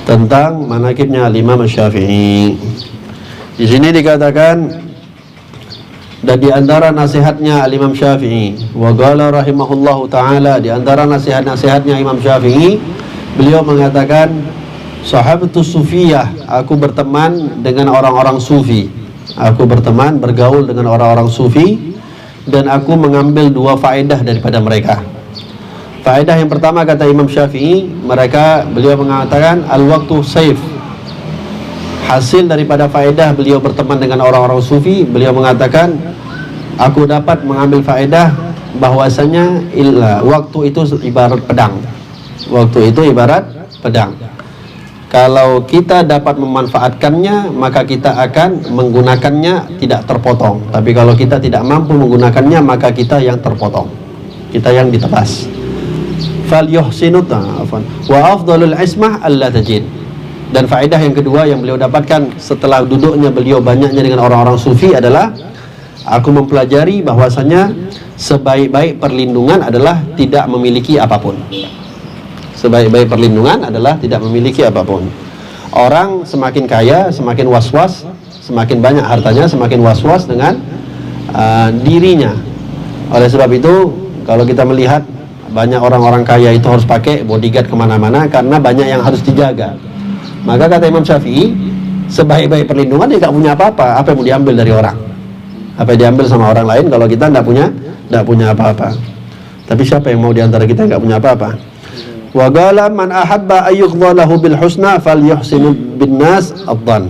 tentang manaqibnya Imam Syafi'i. Di sini dikatakan, dan di antara nasihatnya Imam Syafi'i, wa qala rahimahullahu taala, di antara nasihat-nasihatnya Imam Syafi'i, beliau mengatakan, sahabatu sufiyah, aku berteman dengan orang-orang sufi. Aku berteman, bergaul dengan orang-orang sufi, dan aku mengambil dua faedah daripada mereka. Faedah yang pertama, kata Imam Syafi'i, beliau mengatakan al-waqtu saif. Hasil daripada faedah beliau berteman dengan orang-orang sufi, beliau mengatakan, aku dapat mengambil faedah bahwasanya waktu itu ibarat pedang. Waktu itu ibarat pedang. Kalau kita dapat memanfaatkannya, maka kita akan menggunakannya tidak terpotong. Tapi kalau kita tidak mampu menggunakannya, maka kita yang terpotong, kita yang ditebas. Fal yuhsinut wa afdalul ismah alla tajid. Dan faedah yang kedua yang beliau dapatkan setelah duduknya beliau banyaknya dengan orang-orang sufi adalah, aku mempelajari bahwasanya sebaik-baik perlindungan adalah tidak memiliki apapun. Sebaik-baik perlindungan adalah tidak memiliki apapun. Orang semakin kaya, semakin was-was, semakin banyak hartanya, semakin was-was dengan dirinya. Oleh sebab itu, kalau kita melihat banyak orang-orang kaya itu harus pakai bodyguard kemana-mana karena banyak yang harus dijaga. Maka kata Imam Syafi'i, sebaik-baik perlindungan dia nggak punya apa-apa. Apa yang mau diambil dari orang? Apa yang diambil sama orang lain kalau kita nggak punya apa-apa? Tapi siapa yang mau diantara kita nggak punya apa-apa? Wa qala man ahabba ayyughdalahu bil husna falyuhsinu bin nas adh-dhann.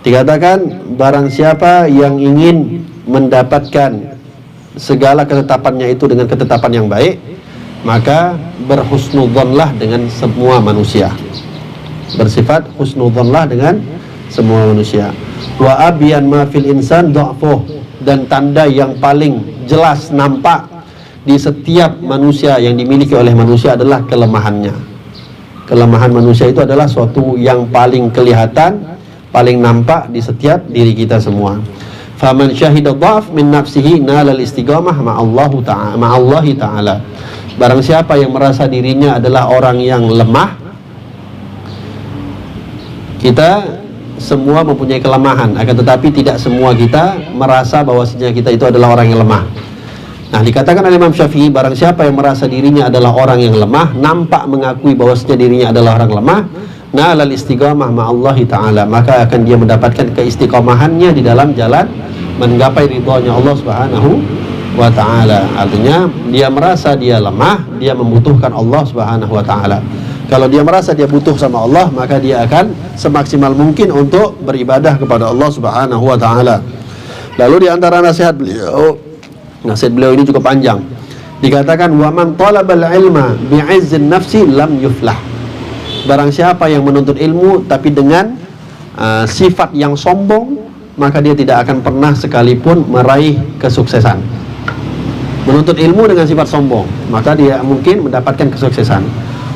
Dikatakan, barang siapa yang ingin mendapatkan segala ketetapannya itu dengan ketetapan yang baik, maka berhusnudzonlah dengan semua manusia. Bersifat husnudzonlah dengan semua manusia. Wa abyan ma fil insan dha'fuh, dan tanda yang paling jelas nampak di setiap manusia yang dimiliki oleh manusia adalah kelemahannya. Kelemahan manusia itu adalah suatu yang paling kelihatan, paling nampak di setiap diri kita semua. Faman syahida dha'f min nafsihi nalal istiqamah ma'allahi ta'ala. Barang siapa yang merasa dirinya adalah orang yang lemah, kita semua mempunyai kelemahan, akan tetapi tidak semua kita merasa bahwasanya kita itu adalah orang yang lemah. Nah, dikatakan oleh Imam Syafi'i, barang siapa yang merasa dirinya adalah orang yang lemah, nampak mengakui bahwasanya dirinya adalah orang lemah, nalal istiqamah ma'allahi ta'ala, maka akan dia mendapatkan keistiqomahannya di dalam jalan menggapai ridhonya Allah Subhanahu wa ta'ala. Artinya, dia merasa dia lemah, dia membutuhkan Allah Subhanahu wa ta'ala. Kalau dia merasa dia butuh sama Allah, maka dia akan semaksimal mungkin untuk beribadah kepada Allah Subhanahu wa ta'ala. Lalu di antara nasihat beliau ini cukup panjang. Dikatakan, wa man talabal ilma bi'izzin nafsi lam yuflah. Barang siapa yang menuntut ilmu tapi dengan sifat yang sombong, maka dia tidak akan pernah sekalipun meraih kesuksesan. Menuntut ilmu dengan sifat sombong, maka dia mungkin mendapatkan kesuksesan.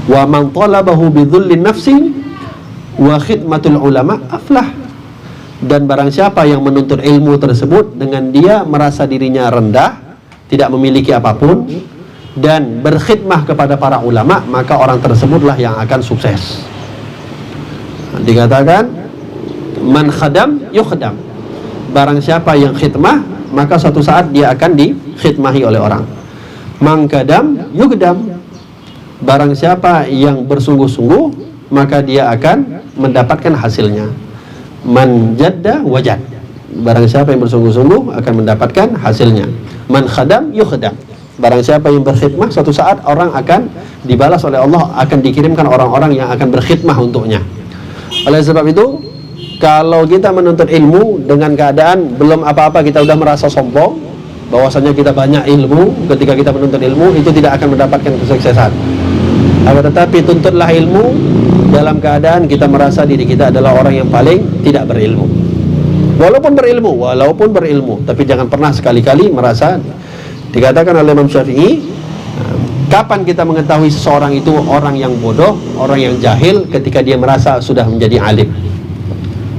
Wa man talabahu bidzullin nafsi wa khidmatul ulama aflah. Dan barang siapa yang menuntut ilmu tersebut dengan dia merasa dirinya rendah, tidak memiliki apapun, dan berkhidmah kepada para ulama, maka orang tersebutlah yang akan sukses. Dikatakan, man khadam yukhdam. Barang siapa yang khidmah, maka suatu saat dia akan dikhidmahi oleh orang. Man kadam yukdam. Barang siapa yang bersungguh-sungguh, maka dia akan mendapatkan hasilnya. Man jadda wajad. Barang siapa yang bersungguh-sungguh akan mendapatkan hasilnya. Man khadam yukhdam. Barang siapa yang berkhidmah, suatu saat orang akan dibalas oleh Allah, akan dikirimkan orang-orang yang akan berkhidmah untuknya. Oleh sebab itu, kalau kita menuntut ilmu dengan keadaan belum apa-apa, kita sudah merasa sombong bahwasanya kita banyak ilmu, ketika kita menuntut ilmu itu tidak akan mendapatkan kesuksesan. Akan tetapi tuntutlah ilmu dalam keadaan kita merasa diri kita adalah orang yang paling tidak berilmu. Walaupun berilmu, tapi jangan pernah sekali-kali merasa. Dikatakan oleh Imam Syafi'i, kapan kita mengetahui seseorang itu orang yang bodoh, orang yang jahil? Ketika dia merasa sudah menjadi alim.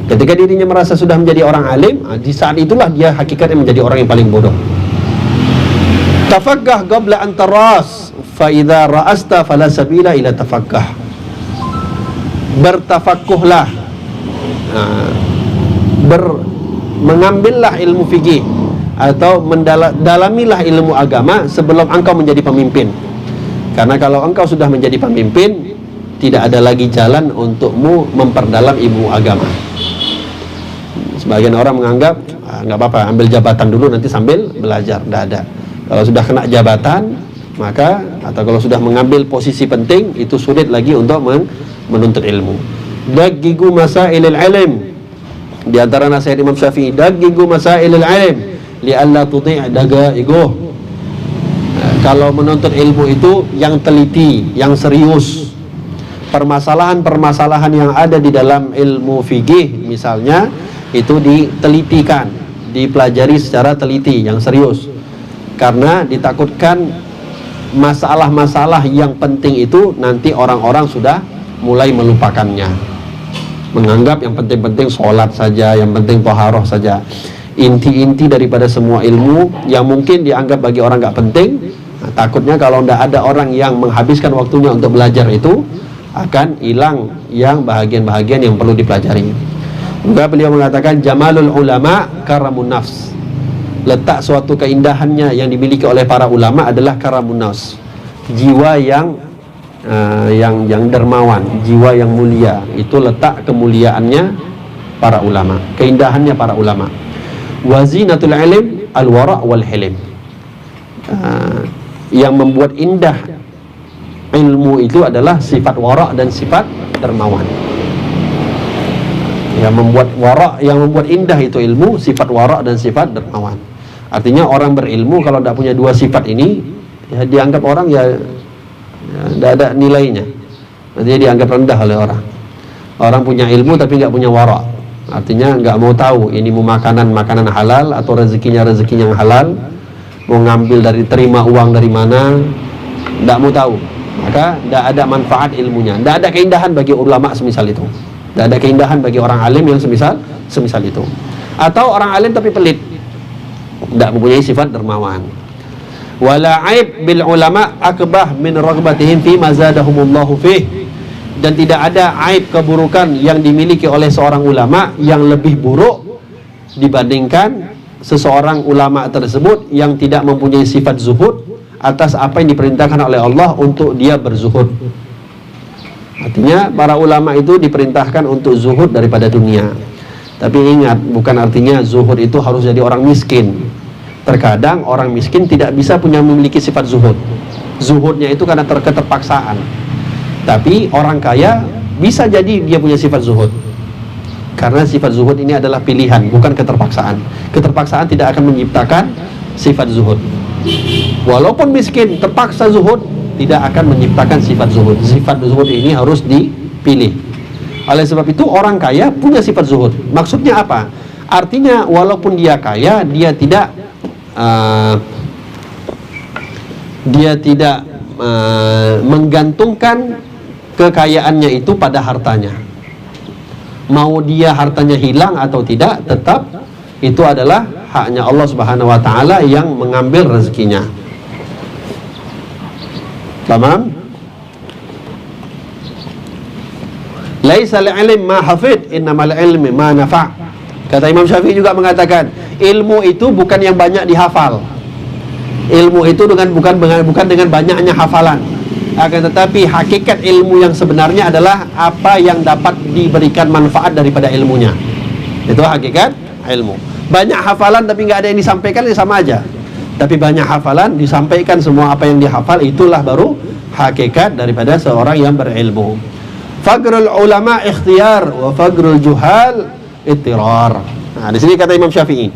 Ketika dirinya merasa sudah menjadi orang alim, di saat itulah dia hakikatnya menjadi orang yang paling bodoh. Tafaqqah qabla an taras, fa idza ra'asta fala sabila ila tafaqqah. bertafakuhlah, mengambillah ilmu fikih atau mendalamilah ilmu agama sebelum engkau menjadi pemimpin. Karena kalau engkau sudah menjadi pemimpin, tidak ada lagi jalan untukmu memperdalam ilmu agama. Sebagian orang menganggap nggak apa-apa, ambil jabatan dulu nanti sambil belajar. Tidak ada. Kalau sudah kena jabatan, maka atau kalau sudah mengambil posisi penting, itu sulit lagi untuk menuntut ilmu. Dagigu masailil ilm. Di antara nasihat Imam Syafi'i, dagigu masailil ilm li'alla tudhi' dagaigo. Kalau menuntut ilmu itu yang teliti, yang serius. Permasalahan-permasalahan yang ada di dalam ilmu fikih misalnya, itu ditelitikan, dipelajari secara teliti, yang serius. Karena ditakutkan masalah-masalah yang penting itu nanti orang-orang sudah mulai melupakannya, menganggap yang penting-penting sholat saja, yang penting toharoh saja. Inti-inti daripada semua ilmu yang mungkin dianggap bagi orang nggak penting, takutnya kalau tidak ada orang yang menghabiskan waktunya untuk belajar itu, akan hilang yang bahagian-bahagian yang perlu dipelajari. Juga beliau mengatakan jamalul ulama karamun nafs. Letak suatu keindahannya yang dimiliki oleh para ulama adalah karamun nafs, jiwa yang dermawan, jiwa yang mulia. Itu letak kemuliaannya para ulama, keindahannya para ulama. Wazinatul ilm al-wara' wal hilm. Yang membuat indah ilmu itu adalah sifat wara' dan sifat dermawan. Yang membuat indah itu ilmu, sifat wara' dan sifat dermawan. Artinya orang berilmu kalau tidak punya dua sifat ini, ya dianggap orang ya tidak ada nilainya. Artinya dianggap rendah oleh orang. Orang punya ilmu tapi nggak punya wara', artinya nggak mau tahu ini mau makanan halal atau rezeki yang halal, mau ngambil terima uang dari mana, tidak mau tahu. Maka tidak ada manfaat ilmunya, tidak ada keindahan bagi ulama semisal itu, tidak ada keindahan bagi orang alim yang semisal itu. Atau orang alim tapi pelit, tidak mempunyai sifat dermawan. Wala aib bil ulama akbah min raghbatihim fi mazadahumullahu fih. Dan tidak ada aib keburukan yang dimiliki oleh seorang ulama yang lebih buruk dibandingkan seseorang ulama tersebut yang tidak mempunyai sifat zuhud atas apa yang diperintahkan oleh Allah untuk dia berzuhud. Artinya para ulama itu diperintahkan untuk zuhud daripada dunia. Tapi ingat, bukan artinya zuhud itu harus jadi orang miskin. Terkadang orang miskin tidak bisa memiliki sifat zuhud. Zuhudnya itu karena keterpaksaan. Tapi orang kaya bisa jadi dia punya sifat zuhud. Karena sifat zuhud ini adalah pilihan, bukan keterpaksaan. Keterpaksaan tidak akan menciptakan sifat zuhud. Walaupun miskin, terpaksa zuhud, tidak akan menciptakan sifat zuhud. Sifat zuhud ini harus dipilih. Oleh sebab itu orang kaya punya sifat zuhud. Maksudnya apa? Artinya walaupun dia kaya, dia tidak menggantungkan kekayaannya itu pada hartanya. Mau dia hartanya hilang atau tidak, tetap itu adalah haknya Allah Subhanahu wa taala yang mengambil rezekinya. Tamam? Laisa al-ilm ma hafid, innamal ilmu ma nafa'. Kata Imam Syafi'i juga mengatakan, ilmu itu bukan yang banyak dihafal. Ilmu itu bukan dengan banyaknya hafalan. Akan tetapi hakikat ilmu yang sebenarnya adalah apa yang dapat diberikan manfaat daripada ilmunya. Itu hakikat ilmu. Banyak hafalan tapi nggak ada yang disampaikan, ya sama aja. Tapi banyak hafalan disampaikan semua apa yang dihafal, itulah baru hakikat daripada seorang yang berilmu. Fagrul ulama ikhtiyar wa fagrul juhal ittirar. Nah, di sini kata Imam Syafi'i,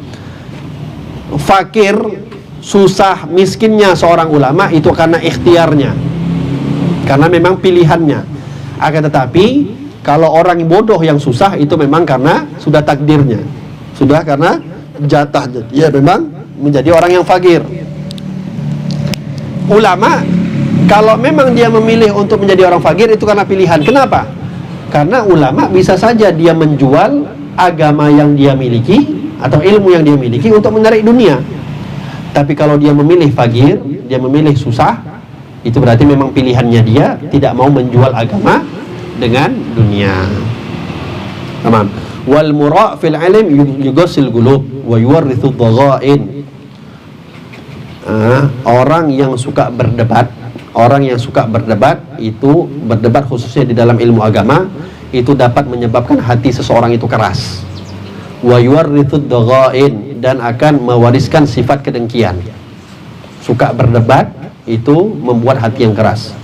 fakir, susah, miskinnya seorang ulama itu karena ikhtiarnya, karena memang pilihannya. Akan tetapi kalau orang bodoh yang susah itu memang karena sudah takdirnya, sudah karena jatah dia memang menjadi orang yang fakir. Ulama kalau memang dia memilih untuk menjadi orang fakir itu karena pilihan. Kenapa? Karena ulama bisa saja dia menjual agama yang dia miliki atau ilmu yang dia miliki untuk mencari dunia. Tapi kalau dia memilih fakir, dia memilih susah, itu berarti memang pilihannya dia tidak mau menjual agama dengan dunia. Tamam. Wal mura' fil ilm yughassil qulub wa yuwarrithu dhaghain. Orang yang suka berdebat, itu berdebat khususnya di dalam ilmu agama, itu dapat menyebabkan hati seseorang itu keras. Wa yuwarrithu dhaghain, dan akan mewariskan sifat kedengkian. Suka berdebat itu membuat hati yang keras.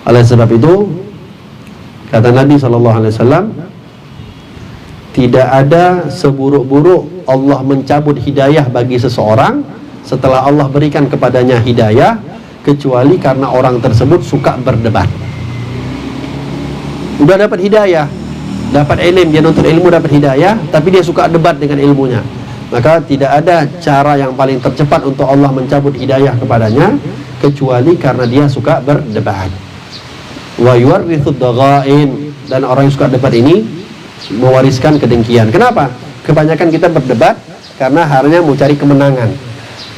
Oleh sebab itu kata Nabi SAW, tidak ada seburuk-buruk Allah mencabut hidayah bagi seseorang setelah Allah berikan kepadanya hidayah, kecuali karena orang tersebut suka berdebat. Udah dapat hidayah, dapat ilmu, dia nuntut ilmu, dapat hidayah, tapi dia suka debat dengan ilmunya, maka tidak ada cara yang paling tercepat untuk Allah mencabut hidayah kepadanya kecuali karena dia suka berdebat. Wa yuwarrithu dhaghain, dan orang yang suka debat ini mewariskan kedengkian. Kenapa? Kebanyakan kita berdebat karena hanya mau cari kemenangan.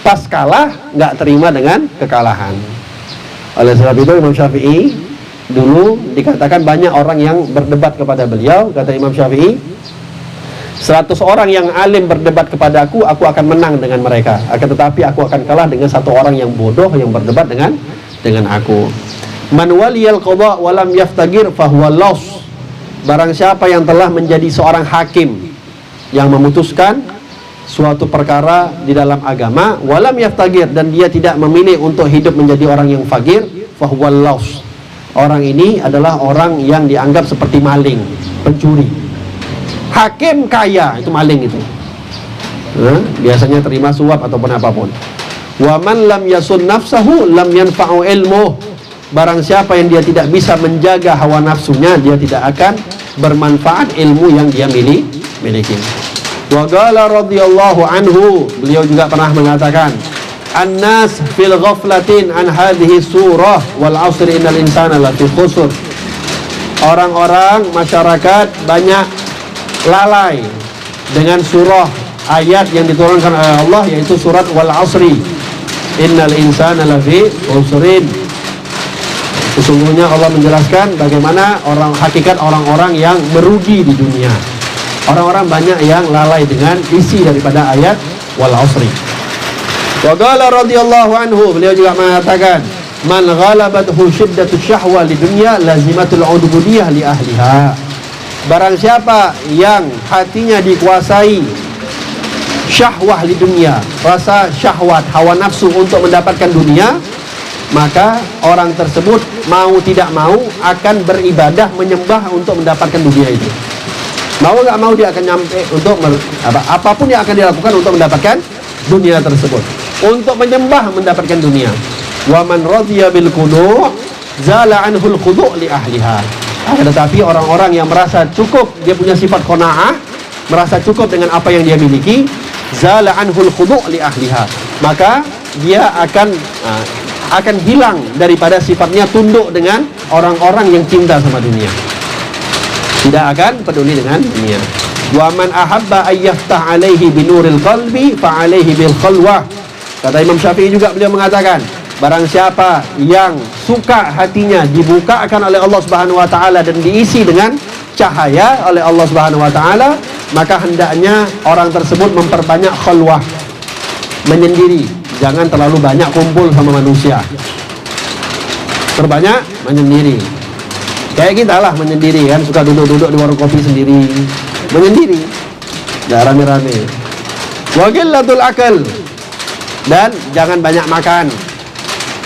Pas kalah nggak terima dengan kekalahan. Oleh sebab itu Imam Syafi'i dulu dikatakan banyak orang yang berdebat kepada beliau. Kata Imam Syafi'i, 100 orang yang alim berdebat kepadaku, aku akan menang dengan mereka. Akan tetapi aku akan kalah dengan 1 orang yang bodoh yang berdebat dengan aku. Man waliyal qadha wa lam yaftagir fahuwa laws. Barang siapa yang telah menjadi seorang hakim yang memutuskan suatu perkara di dalam agama, walam yaftagir, dan dia tidak memilih untuk hidup menjadi orang yang fagir, fahuwa laws. Orang ini adalah orang yang dianggap seperti maling, pencuri. Hakim kaya, itu maling itu. Biasanya terima suap ataupun apapun. Wa man lam yasun nafsahu lam yanfa'u ilmuh. Barang siapa yang dia tidak bisa menjaga hawa nafsunya, dia tidak akan bermanfaat ilmu yang dia miliki. Wa qala radhiyallahu anhu, beliau juga pernah mengatakan, an-nas fil ghaflatin an hadhihi surah wal 'asri innal insana lafi khusr. Orang-orang masyarakat banyak lalai dengan surah ayat yang diturunkan oleh Allah, yaitu surat wal 'asri innal insana lafi khusrin. Sesungguhnya Allah menjelaskan bagaimana hakikat orang-orang yang merugi di dunia. Orang-orang banyak yang lalai dengan isi daripada ayat wal 'asri. Wa qala radhiyallahu anhu, beliau juga mengatakan, man ghalabathu shiddatus syahwa li dunya lazimatul udubudiyah li ahliha. Barang siapa yang hatinya dikuasai syahwah li dunya, rasa syahwat, hawa nafsu untuk mendapatkan dunia, maka orang tersebut mau tidak mau akan beribadah, menyembah untuk mendapatkan dunia itu. Mau nggak mau dia akan nyampe untuk apapun yang akan dilakukan untuk mendapatkan dunia tersebut, untuk menyembah mendapatkan dunia. Wa man radhiya bil khudu' zala anhul khudu' li ahliha. Tetapi orang-orang yang merasa cukup, dia punya sifat qanaah, merasa cukup dengan apa yang dia miliki, zala anhul khudu' li ahliha, maka dia akan hilang daripada sifatnya tunduk dengan orang-orang yang cinta sama dunia. Tidak akan peduli dengan dunia. Wa man ahabba ayyaftah alaihi binuril qalbi fa alaihi bil khalwah. Kata Imam Syafi'i juga, beliau mengatakan, barang siapa yang suka hatinya dibukakan oleh Allah Subhanahu wa taala dan diisi dengan cahaya oleh Allah Subhanahu wa taala, maka hendaknya orang tersebut memperbanyak khalwah, menyendiri. Jangan terlalu banyak kumpul sama manusia. Perbanyak menyendiri. Kayak kita lah menyendiri kan, suka duduk-duduk di warung kopi sendiri, menyendiri, nggak rame-rame. Wa qillatul akal, dan jangan banyak makan,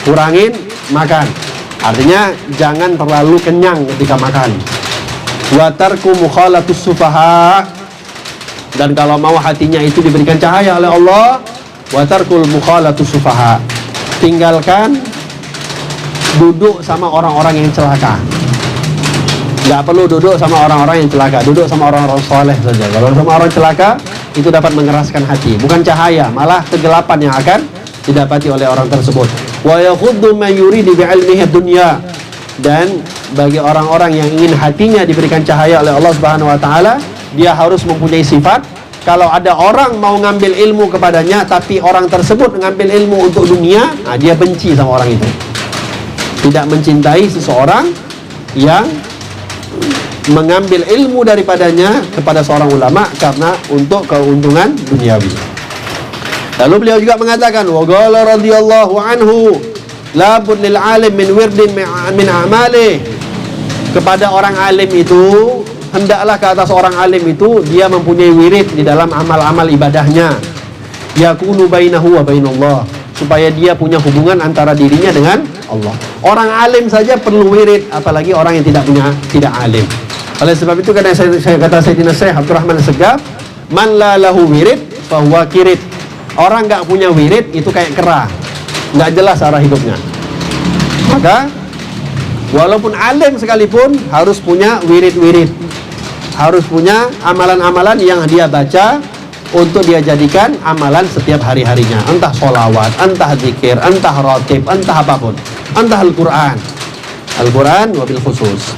kurangin makan. Artinya jangan terlalu kenyang ketika makan. Wa tarku mukhalatus sufaha, dan kalau mau hatinya itu diberikan cahaya oleh Allah, wa tarkul mukhalatus sufaha, tinggalkan duduk sama orang-orang yang celaka. Nggak perlu duduk sama orang-orang yang celaka, duduk sama orang-orang soleh saja. Kalau sama orang celaka, itu dapat mengeraskan hati, bukan cahaya, malah kegelapan yang akan didapati oleh orang tersebut. Wa yakhuddu man yuridu bi'ilmihi dunya, dan bagi orang-orang yang ingin hatinya diberikan cahaya oleh Allah Subhanahu wa taala, dia harus mempunyai sifat, kalau ada orang mau ngambil ilmu kepadanya tapi orang tersebut ngambil ilmu untuk dunia, dia benci sama orang itu. Tidak mencintai seseorang yang mengambil ilmu daripadanya kepada seorang ulama karena untuk keuntungan duniawi. Lalu beliau juga mengatakan, wa qala radhiyallahu anhu, la bud lil alim min wirdin min a'malih. Kepada orang alim itu, hendaklah ke atas orang alim itu dia mempunyai wirid di dalam amal-amal ibadahnya, yakunu bainahu wa bainallah, supaya dia punya hubungan antara dirinya dengan Allah. Orang alim saja perlu wirid, apalagi orang yang tidak alim. Oleh sebab itu kata Sayyidina Syekh Abdurrahman Segaf, man la lahu wirid fahuwa kirid. Orang nggak punya wirid itu kayak kera, nggak jelas arah hidupnya. Maka walaupun alim sekalipun harus punya wirid-wirid, harus punya amalan-amalan yang dia baca untuk dia jadikan amalan setiap hari-harinya. Entah sholawat, entah zikir, entah rotib, entah apapun, entah Al-Quran wabil khusus.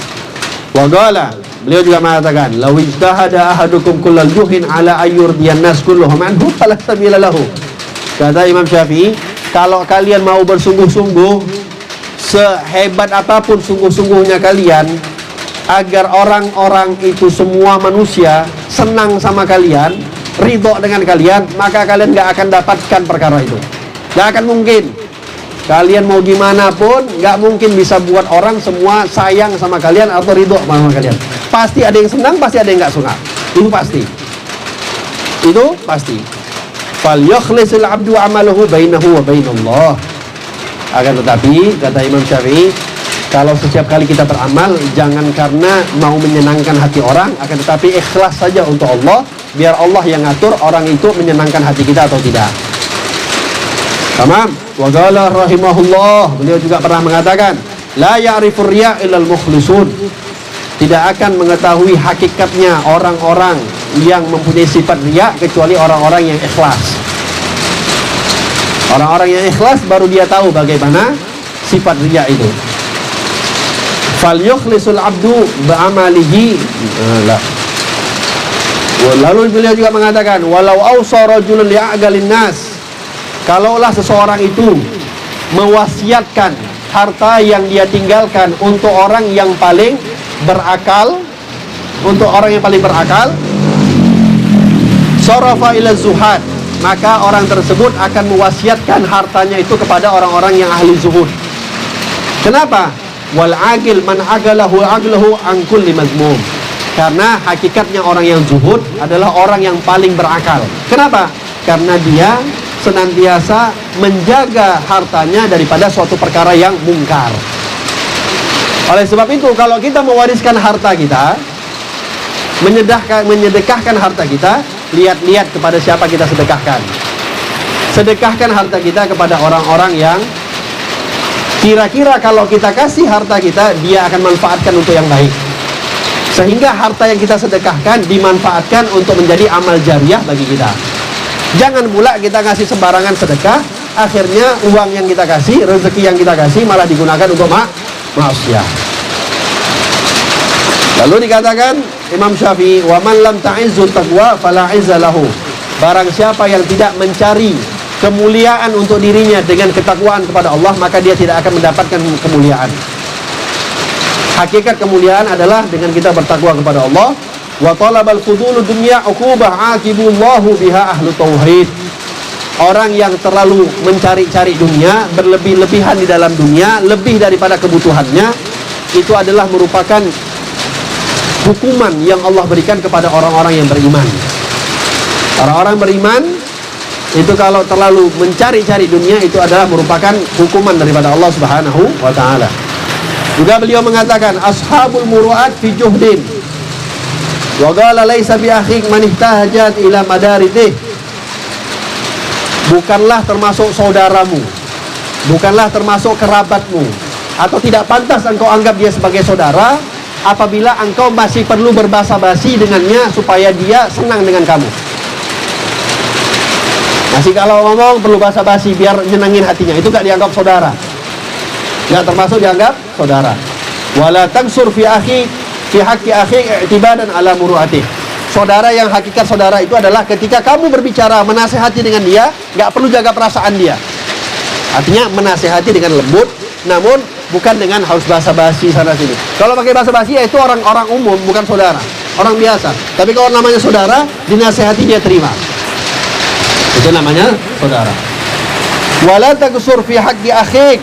Wa qala, beliau juga mengatakan, law ijtahada ahadukum kullal juhin ala ayyurdiyan nas kulluhum anhu fala sabila lahu. Kata Imam Syafi'i, kalau kalian mau bersungguh-sungguh, sehebat apapun sungguh-sungguhnya kalian agar orang-orang itu semua manusia senang sama kalian, ridho dengan kalian, maka kalian gak akan dapatkan perkara itu. Gak akan mungkin. Kalian mau gimana pun gak mungkin bisa buat orang semua sayang sama kalian atau ridho sama kalian. Pasti ada yang senang, pasti ada yang gak suka. Itu pasti. Itu pasti. Fal yukhlisul abdu amalahu bainahu wa bainallah. Akan tetapi kata Imam Syafi'i, kalau setiap kali kita beramal, jangan karena mau menyenangkan hati orang, akan tetapi ikhlas saja untuk Allah, biar Allah yang ngatur orang itu menyenangkan hati kita atau tidak. Tamam. Wa qala rahimahullah, beliau juga pernah mengatakan, la ya'rifur riya' illal mukhlisun. Tidak akan mengetahui hakikatnya orang-orang yang mempunyai sifat riya kecuali orang-orang yang ikhlas. Orang-orang yang ikhlas baru dia tahu bagaimana sifat riya itu. Fal yukhlisul abdu ba'amalihi. Lalu beliau juga mengatakan, walau awsa rajulun li'agalin nas, kalaulah seseorang itu mewasiatkan harta yang dia tinggalkan untuk orang yang paling berakal, sarafa ila zuhad, maka orang tersebut akan mewasiatkan hartanya itu kepada orang-orang yang ahli zuhud. Kenapa? Wal agil man agalahu an kulli mazmum. Karena hakikatnya orang yang zuhud adalah orang yang paling berakal. Kenapa? Karena dia senantiasa menjaga hartanya daripada suatu perkara yang mungkar. Oleh sebab itu, kalau kita mewariskan harta kita, menyedekahkan harta kita, lihat-lihat kepada siapa kita sedekahkan. Sedekahkan harta kita kepada orang-orang yang kira-kira kalau kita kasih harta kita, dia akan manfaatkan untuk yang baik. Sehingga harta yang kita sedekahkan dimanfaatkan untuk menjadi amal jariah bagi kita. Jangan pula kita ngasih sembarangan sedekah, akhirnya uang yang kita kasih, rezeki yang kita kasih malah digunakan untuk maksiat. Lalu dikatakan Imam Syafi'i, wa man lam ta'izzu taqwa fala 'izza lahu. Barang siapa yang tidak mencari kemuliaan untuk dirinya dengan ketakwaan kepada Allah, maka dia tidak akan mendapatkan kemuliaan. Hakikat kemuliaan adalah dengan kita bertakwa kepada Allah. Wa talabal fudulu dunya uqubah aqibullahu biha ahlu tauhid. Orang yang terlalu mencari-cari dunia, berlebih-lebihan di dalam dunia, lebih daripada kebutuhannya, itu adalah merupakan hukuman yang Allah berikan kepada orang-orang yang beriman. Orang-orang beriman itu kalau terlalu mencari-cari dunia, itu adalah merupakan hukuman daripada Allah Subhanahu wa ta'ala. Juga beliau mengatakan, ashabul muru'at fi juhdin wa qala laisa bi akhik man ihtajat ila madaritih. Bukanlah termasuk saudaramu, bukanlah termasuk kerabatmu, atau tidak pantas engkau anggap dia sebagai saudara apabila engkau masih perlu berbasa-basi dengannya supaya dia senang dengan kamu. Masih kalau ngomong perlu basa-basi biar nyenangin hatinya, itu gak dianggap saudara, gak termasuk dianggap saudara. Wala tangsur fi akhi fi haqqi akhi i'tibadan ala muru'atih. Saudara yang hakikat saudara itu adalah ketika kamu berbicara menasehati dengan dia, gak perlu jaga perasaan dia. Artinya menasehati dengan lembut, namun bukan dengan harus basa-basi sana sini. Kalau pakai basa-basi ya itu orang-orang umum, bukan saudara, orang biasa. Tapi kalau namanya saudara, dinasehati dia terima. Itu namanya saudara. Wala tagsur fi haqqi akhik,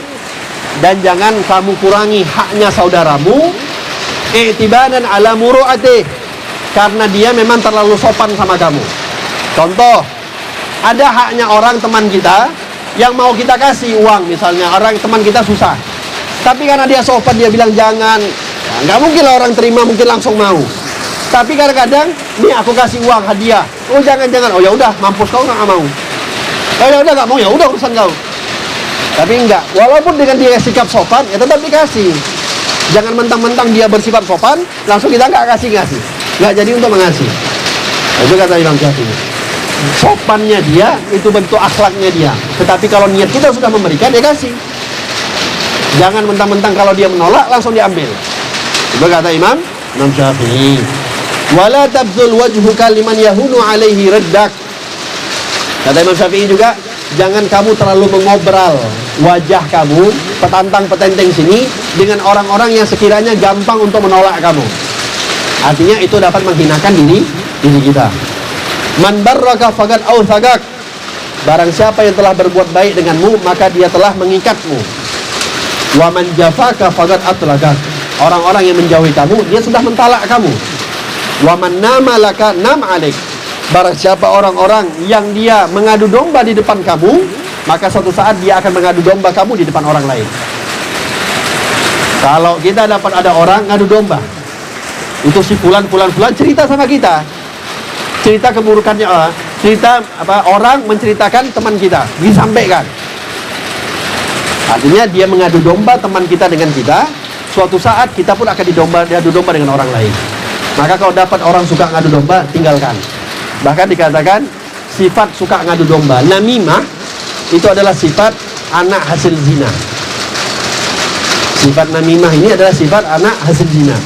dan jangan kamu kurangi haknya saudaramu i'tibadan ala muru'ati, karena dia memang terlalu sopan sama kamu. Contoh, ada haknya orang teman kita yang mau kita kasih uang, misalnya orang teman kita susah, tapi karena dia sopan dia bilang jangan, ya, nggak mungkin lah orang terima, mungkin langsung mau. Tapi kadang-kadang nih aku kasih uang hadiah, oh jangan, oh ya udah mampus kau nggak mau, ya udah nggak mau, ya udah urusan kau. Tapi enggak, walaupun dengan dia sikap sopan ya tetap dikasih. Jangan mentang-mentang dia bersifat sopan langsung kita nggak kasih, nggak jadi untuk mengasih. Itu kata Imam Syafi'i. Sopannya dia itu bentuk akhlaknya dia, tetapi kalau niat kita sudah memberikan, dia kasih. Jangan mentang-mentang kalau dia menolak langsung diambil. Itu kata Imam Syafi'i. Wala tabzul wajhuka liman yahunu alaihi raddak. Kata Imam Syafi'i juga, jangan kamu terlalu mengobral wajah kamu, petantang-petenteng sini dengan orang-orang yang sekiranya gampang untuk menolak kamu. Artinya itu dapat menghinakan diri kita. Man barraka faqad awthaqak. Barang siapa yang telah berbuat baik denganmu, maka dia telah mengikatmu. Wa man jafaka faqad atlaqak. Orang-orang yang menjauhi kamu, dia sudah mentalak kamu. Wa man nama laka nam alaik. Barang siapa orang-orang yang dia mengadu domba di depan kamu, maka suatu saat dia akan mengadu domba kamu di depan orang lain. Kalau kita dapat ada orang ngadu domba, itu si fulan cerita sama kita, cerita keburukannya, cerita orang menceritakan teman kita, disampaikan. Artinya dia mengadu domba teman kita dengan kita. Suatu saat kita pun akan diadu domba dengan orang lain. Maka kalau dapat orang suka ngadu domba, tinggalkan. Bahkan dikatakan sifat suka ngadu domba, namimah, itu adalah sifat anak hasil zina. Sifat namimah ini adalah sifat anak hasil zina.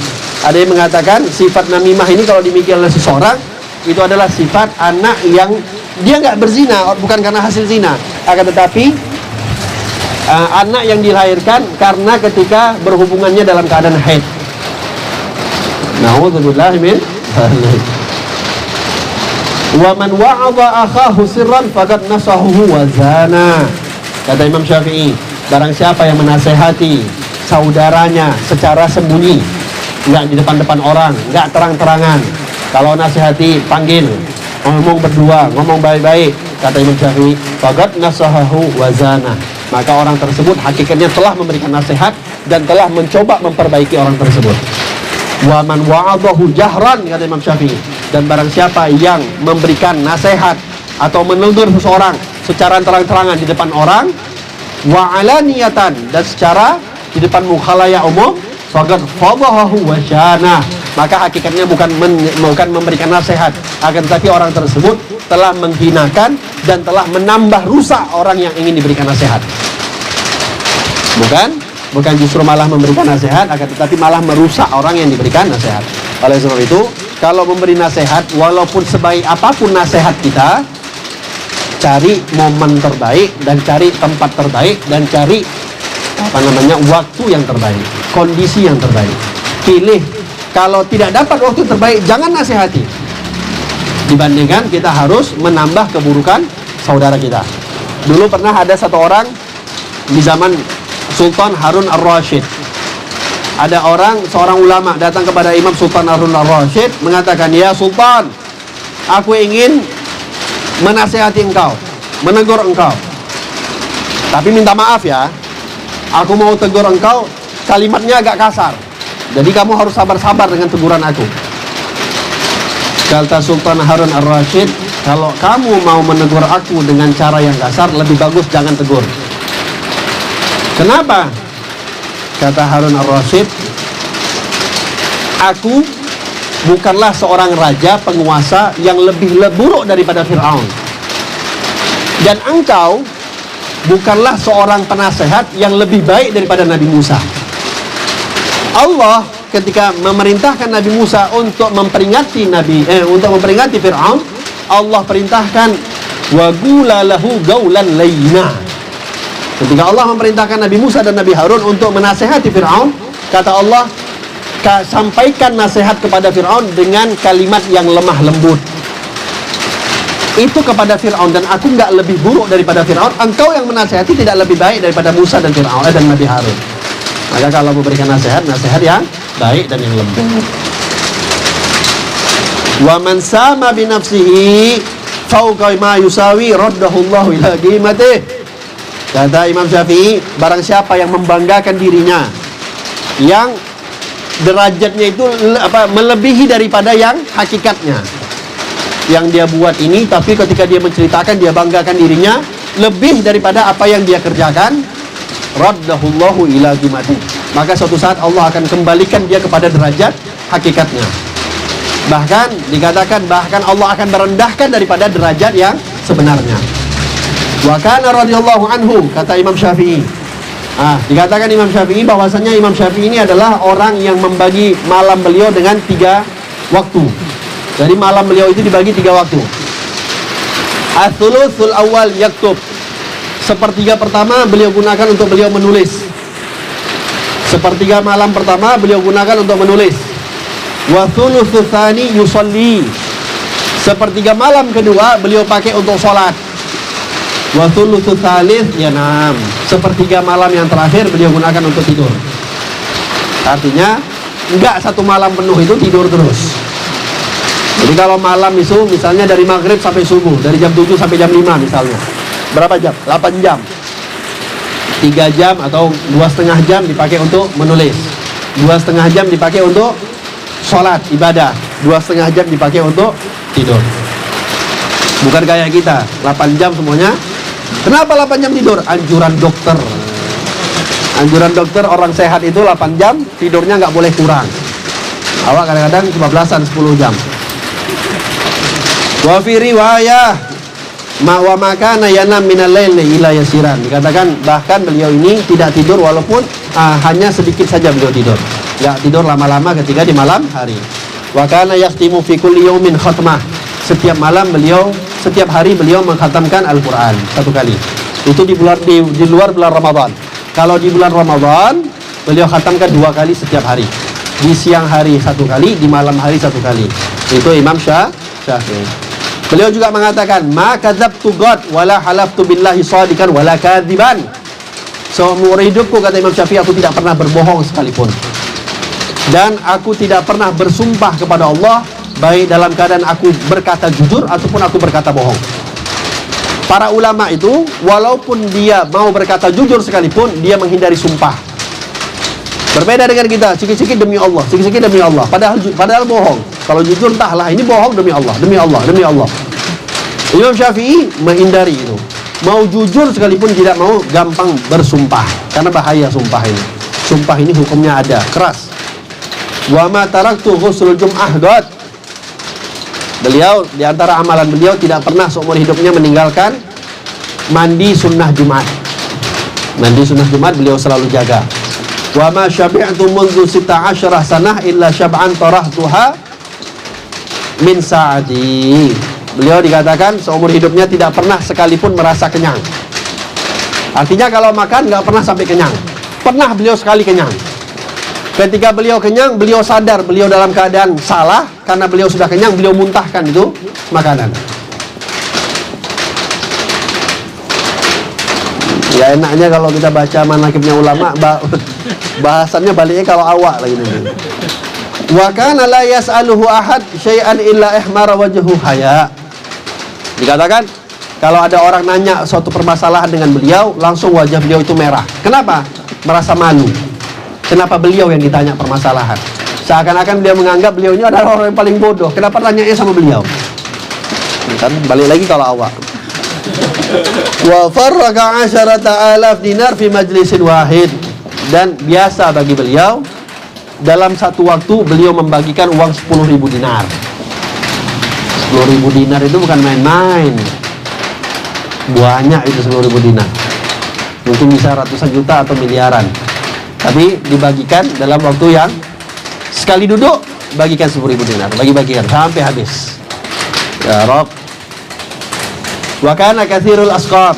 Ada yang mengatakan sifat namimah ini kalau dimiliki oleh seseorang, itu adalah sifat anak yang dia nggak berzina, bukan karena hasil zina, akan tetapi anak yang dilahirkan karena ketika berhubungannya dalam keadaan haid. Na'udzubillah min dzalik. Wa man wa'adha akhahu sirran faqad nasahu wa zana. Kata Imam Syafi'i, barang siapa yang menasehati saudaranya secara sembunyi, enggak di depan-depan orang, enggak terang-terangan. Kalau nasihati panggil, ngomong berdua, ngomong baik-baik, kata Imam Syafi'i, faqad nasahu wa zana. Maka orang tersebut hakikatnya telah memberikan nasihat dan telah mencoba memperbaiki orang tersebut. Wa man wa'adahu jahran, kata Imam Syafi'i, dan barang siapa yang memberikan nasihat atau menegur seseorang secara terang-terangan di depan orang, wa alaniyatan, dan secara di depan mukhalaya umum, faqad fadahahu wa syana. Maka hakikatnya bukan memberikan nasihat, akan tetapi orang tersebut telah menghinakan dan telah menambah rusak orang yang ingin diberikan nasihat. Bukan justru malah memberikan nasihat, akan tetapi malah merusak orang yang diberikan nasihat. Oleh sebab itu, kalau memberi nasihat, walaupun sebaik apapun nasihat kita, cari momen terbaik dan cari tempat terbaik dan cari waktu yang terbaik, kondisi yang terbaik. Pilih. Kalau tidak dapat waktu terbaik, jangan nasihati. Dibandingkan kita harus menambah keburukan saudara kita. Dulu pernah ada satu orang di zaman Sultan Harun Ar-Rasyid. Ada seorang ulama datang kepada Imam Sultan Harun Ar-Rasyid mengatakan, "Ya Sultan, aku ingin menasihati engkau, menegur engkau. Tapi minta maaf ya, aku mau tegur engkau, kalimatnya agak kasar. Jadi kamu harus sabar-sabar dengan teguran aku." Kata Sultan Harun Ar-Rasyid, "Kalau kamu mau menegur aku dengan cara yang kasar, lebih bagus jangan tegur." Kenapa? Kata Harun Ar-Rasyid, "Aku bukanlah seorang raja penguasa yang lebih buruk daripada Fir'aun. Dan engkau bukanlah seorang penasehat yang lebih baik daripada Nabi Musa. Allah ketika memerintahkan Nabi Musa untuk memperingati Fir'aun, Allah perintahkan wa qula lahu qawlan layyina." Ketika Allah memerintahkan Nabi Musa dan Nabi Harun untuk menasehati Fir'aun, kata Allah, sampaikan nasihat kepada Fir'aun dengan kalimat yang lemah lembut. Itu kepada Fir'aun, dan aku nggak lebih buruk daripada Fir'aun. Engkau yang menasehati tidak lebih baik daripada Musa dan Fir'aun dan Nabi Harun. Maka kalau memberikan nasihat, nasihat yang baik dan yang lembut. Wa man sama bi nafsihi fawqa ma yusawi raddahu Allah ila qimatihi. Kata Imam Syafi'i, barang siapa yang membanggakan dirinya, yang derajatnya itu melebihi daripada yang hakikatnya, yang dia buat ini, tapi ketika dia menceritakan, dia banggakan dirinya lebih daripada apa yang dia kerjakan, raddahullahu ila qimati, maka suatu saat Allah akan kembalikan dia kepada derajat hakikatnya. Bahkan dikatakan, bahkan Allah akan merendahkan daripada derajat yang sebenarnya. Wa kana radhiyallahu anhu, kata Imam Syafi'i. Dikatakan Imam Syafi'i bahwasanya Imam Syafi'i ini adalah orang yang membagi malam beliau dengan 3 waktu. Jadi malam beliau itu dibagi 3 waktu. Ats-tsulusul awal yaktub. Sepertiga pertama beliau gunakan untuk beliau menulis. Sepertiga malam pertama beliau gunakan untuk menulis. Wa tsulusus tsani yusalli. Sepertiga malam kedua beliau pakai untuk sholat. Wa tsulusus tsalits yanam. Sepertiga malam yang terakhir beliau gunakan untuk tidur. Artinya enggak satu malam penuh itu tidur terus. Jadi kalau malam itu misalnya dari maghrib sampai subuh, dari jam 7 sampai jam 5 misalnya, berapa jam? 8 jam. 3 jam atau 2,5 jam dipakai untuk menulis, 2,5 jam dipakai untuk sholat ibadah, 2,5 jam dipakai untuk tidur. Bukan kayak kita 8 jam semuanya. Kenapa 8 jam tidur? Anjuran dokter. Anjuran dokter orang sehat itu 8 jam tidurnya nggak boleh kurang. Awak kadang-kadang kebablasan 10 jam. Wa fi riwayah wa makana yanam minal laili ila yasiran. Dikatakan bahkan beliau ini tidak tidur walaupun hanya sedikit saja beliau tidur. Enggak tidur lama-lama ketika di malam hari. Wa kana yakhtimu fi kulli yaumin khatmah. Setiap malam beliau, setiap hari beliau mengkhatamkan Al-Quran 1 kali. Itu di luar bulan Ramadan. Kalau di bulan Ramadan beliau khatamkan 2 kali setiap hari. Di siang hari 1 kali, di malam hari 1 kali. Itu Imam Syafi'i. Beliau juga mengatakan, ma kadzabtu qad wala halaftu billahi shadiqan wala kadziban. Seumur hidupku, kata Imam Syafi'i, aku tidak pernah berbohong sekalipun. Dan aku tidak pernah bersumpah kepada Allah baik dalam keadaan aku berkata jujur ataupun aku berkata bohong. Para ulama itu walaupun dia mau berkata jujur sekalipun, dia menghindari sumpah. Berbeda dengan kita, sikit-sikit demi Allah, sikit-sikit demi Allah, padahal bohong. Kalau jujur entahlah ini bohong demi Allah, demi Allah, demi Allah. Imam Syafi'i menghindari itu. Mau jujur sekalipun tidak mau gampang bersumpah, karena bahaya sumpah ini. Sumpah ini hukumnya ada, keras. Wa ma taraktu ghuslul jum'ah qad. Beliau, di antara amalan beliau, tidak pernah seumur hidupnya meninggalkan mandi sunnah Jumat. Mandi sunnah Jumat beliau selalu jaga. Wa ma syabi'tu mundu 16 sanah illa syab'an tarahtuha min sa'ati. Beliau dikatakan seumur hidupnya tidak pernah sekalipun merasa kenyang. Artinya kalau makan nggak pernah sampai kenyang. Pernah beliau sekali kenyang. Ketika beliau kenyang, beliau sadar beliau dalam keadaan salah. Karena beliau sudah kenyang, beliau muntahkan itu makanan. Ya enaknya kalau kita baca manaqibnya ulama, bahasannya baliknya kalau awak lagi nanti. Wa kana la yas'aluhu ahad syai'an illa ihmara wajhu haya. Dikatakan kalau ada orang nanya suatu permasalahan dengan beliau, langsung wajah beliau itu merah. Kenapa? Merasa malu. Kenapa beliau yang ditanya permasalahan? Seakan-akan beliau menganggap beliau ini adalah orang yang paling bodoh. Kenapa tanyanya sama beliau? Kan balik lagi kalau awak. Wa farraqa 10,000 dinar fi majlisin wahid. Dan biasa bagi beliau dalam satu waktu beliau membagikan uang 10.000 dinar. 10.000 dinar itu bukan main-main. Banyak itu 10.000 dinar. Mungkin bisa ratusan juta atau miliaran. Tapi dibagikan dalam waktu yang sekali duduk, bagikan 10.000 dinar. Bagi-bagikan sampai habis. Ya Rabb. Wa kana katsirul asqam.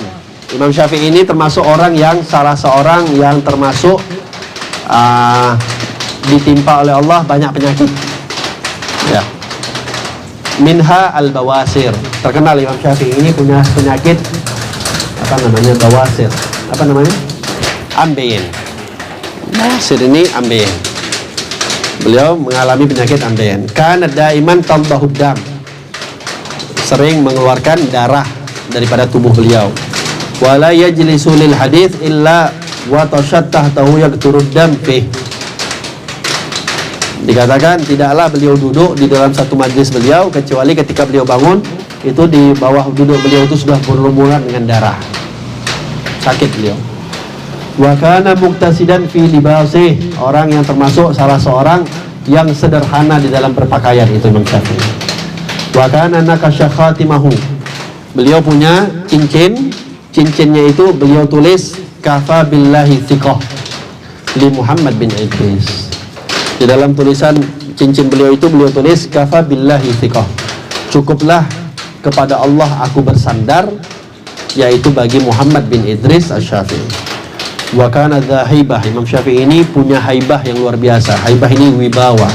Imam Syafi'i ini termasuk orang yang salah seorang yang termasuk ditimpa oleh Allah banyak penyakit. Ya. Minha al-bawasir. Terkenal Imam Syafi'i ini punya penyakit apa namanya, bawasir. Apa namanya? Ambeien. Bawasir ini ambeien. Beliau mengalami penyakit ambeien. Kana daiman talbahud dam. Sering mengeluarkan darah daripada tubuh beliau. Wala yajlisu lil hadits illa wa tashattahtahu yaqturud dam fih. Dikatakan tidaklah beliau duduk di dalam satu majlis beliau kecuali ketika beliau bangun itu di bawah duduk beliau itu sudah berlumuran dengan darah. Sakit beliau. Wa kana muqtasidan fi libasih, orang yang termasuk salah seorang yang sederhana di dalam berpakaian itu Imam Syafi'i. Wa kana nakasha khatimahu, beliau punya cincinnya itu beliau tulis kafa billahi thiqah li Muhammad bin Idris. Di dalam tulisan cincin beliau itu beliau tulis kafa billahi thiqah, cukuplah kepada Allah aku bersandar, yaitu bagi Muhammad bin Idris Asy-Syafi'i. Wa kana dza haibah, Imam Syafi'i ini punya haibah yang luar biasa. Haibah ini wibawa.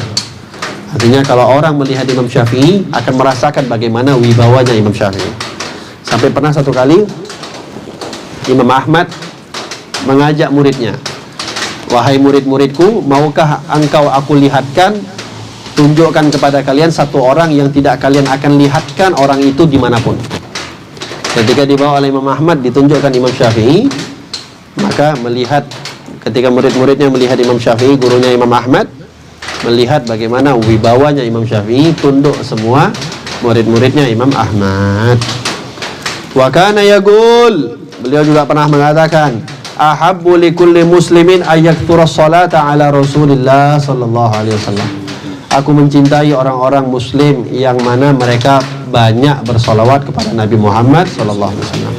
Artinya kalau orang melihat Imam Syafi'i akan merasakan bagaimana wibawanya Imam Syafi'i. Sampai pernah satu kali Imam Ahmad mengajak muridnya, wahai murid-muridku, maukah engkau aku lihatkan, tunjukkan kepada kalian satu orang yang tidak kalian akan lihatkan orang itu dimanapun. Ketika dibawa oleh Imam Ahmad, ditunjukkan Imam Syafi'i, maka melihat, ketika murid-muridnya melihat Imam Syafi'i, gurunya Imam Ahmad, melihat bagaimana wibawanya Imam Syafi'i, tunduk semua murid-muridnya Imam Ahmad. Wa kana yaqul, beliau juga pernah mengatakan, ahabbu likulli muslimin ayyakthura sholata ala Rasulillah sallallahu alaihi wasallam. Aku mencintai orang-orang muslim yang mana mereka banyak bersolawat kepada Nabi Muhammad sallallahu alaihi wasallam.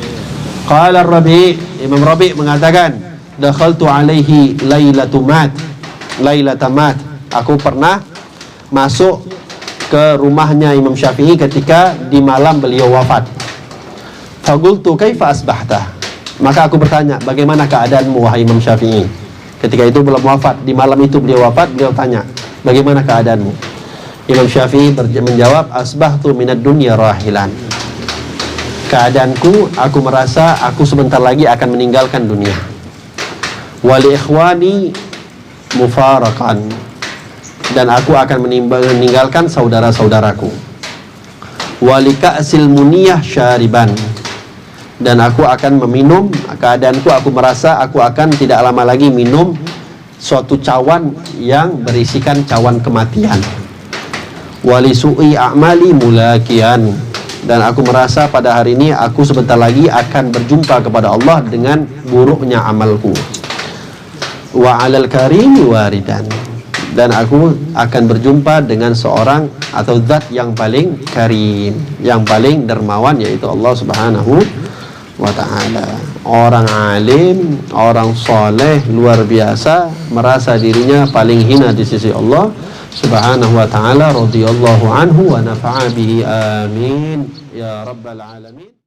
Qala Rabi', Imam Rabi' mengatakan, dakhaltu alaihi lailatamat. Aku pernah masuk ke rumahnya Imam Syafi'i ketika di malam beliau wafat. Faqultu kaifa asbahta? Maka aku bertanya, bagaimana keadaanmu wahai Imam Syafi'i? Ketika itu belum wafat, di malam itu beliau wafat, beliau tanya, bagaimana keadaanmu? Imam Syafi'i menjawab, asbahtu minad dunya rahilan. Keadaanku, aku merasa aku sebentar lagi akan meninggalkan dunia. Wali ikhwani mufaraqan, dan aku akan meninggalkan saudara-saudaraku. Wali ka'sil muniyah syariban, dan aku akan meminum, keadaanku aku merasa aku akan tidak lama lagi minum suatu cawan yang berisikan cawan kematian. Wali su'i a'mali mulakian, dan aku merasa pada hari ini aku sebentar lagi akan berjumpa kepada Allah dengan buruknya amalku. Wa 'alal karim waridan, dan aku akan berjumpa dengan seorang atau zat yang paling karim, yang paling dermawan, yaitu Allah Subhanahu wa ta'ala. Orang alim, orang soleh luar biasa, merasa dirinya paling hina di sisi Allah Subhanahu wa ta'ala, radhiyallahu anhu wa nafa'a bihi, amin ya rabbal alamin.